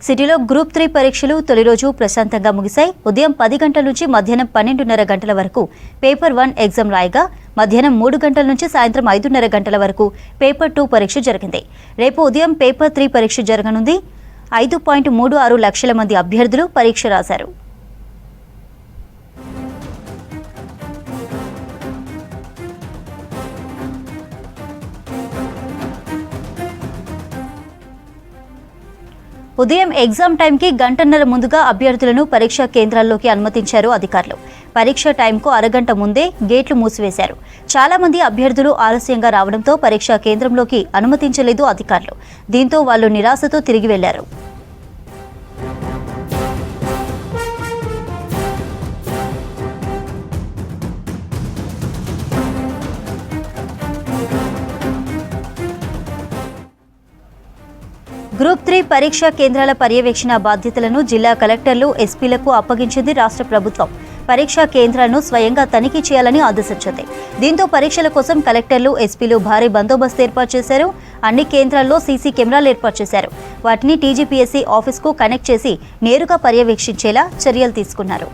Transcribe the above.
సిటీలో గ్రూప్ 3 పరీక్షలు తొలి రోజు ప్రశాంతంగా ముగిశాయి. ఉదయం 10 గంటల నుంచి మధ్యాహ్నం 12:30 గంటల వరకు పేపర్ 1 ఎగ్జామ్ రాయగా మధ్యాహ్నం 3 గంటల నుంచి సాయంత్రం 5:30 గంటల వరకు పేపర్ 2 పరీక్ష జరిగింది. రేపు ఉదయం పేపర్ 3 పరీక్ష జరగనుంది. 5.36 లక్షల మంది అభ్యర్థులు పరీక్ష రాశారు. ఉదయం ఎగ్జామ్ టైంకి గంటన్నర ముందుగా అభ్యర్థులను పరీక్షా కేంద్రాల్లోకి అనుమతించారు అధికారులు. పరీక్ష టైంకు అరగంట ముందే గేట్లు మూసివేశారు. చాలా మంది అభ్యర్థులు ఆలస్యంగా రావడంతో పరీక్షా కేంద్రంలోకి అనుమతించలేదు అధికారులు. దీంతో వాళ్ళు నిరాశతో తిరిగి వెళ్లారు. గ్రూప్ 3 పరీక్షా కేంద్రాల పర్యవేక్షణ బాధ్యతలను జిల్లా కలెక్టర్లు, ఎస్పీలకు అప్పగించింది రాష్ట్ర ప్రభుత్వం. పరీక్షా కేంద్రాలను స్వయంగా తనిఖీ చేయాలని ఆదేశించింది. దీంతో పరీక్షల కోసం కలెక్టర్లు, ఎస్పీలు భారీ బందోబస్తు ఏర్పాటు చేశారు. అన్ని కేంద్రాల్లో సీసీ కెమెరాలు ఏర్పాటు చేశారు. వాటిని టీజీపీఎస్సీ ఆఫీస్కు కనెక్ట్ చేసి నేరుగా పర్యవేక్షించేలా చర్యలు తీసుకున్నారు.